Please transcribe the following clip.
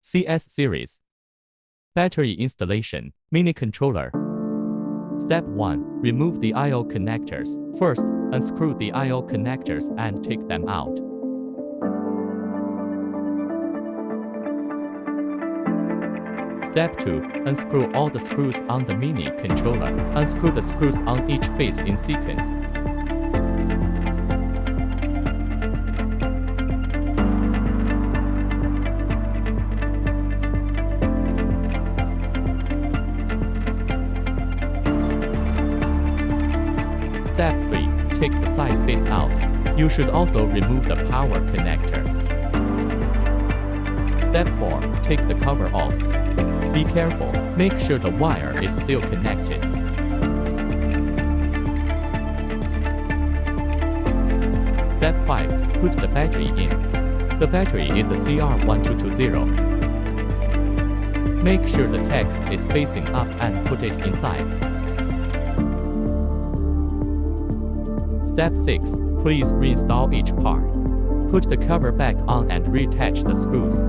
CS series. Battery installation, mini controller. Step 1. Remove the I/O connectors. First, unscrew the I/O connectors and take them out. Step 2. Unscrew all the screws on the mini controller. Unscrew the screws on each face in sequence. Step 3. Take the side face out. You should also remove the power connector. Step 4. Take the cover off. Be careful, make sure the wire is still connected. Step 5. Put the battery in. The battery is a CR1220. Make sure the text is facing up and put it inside. Step 6. Please reinstall each part. Put the cover back on and reattach the screws.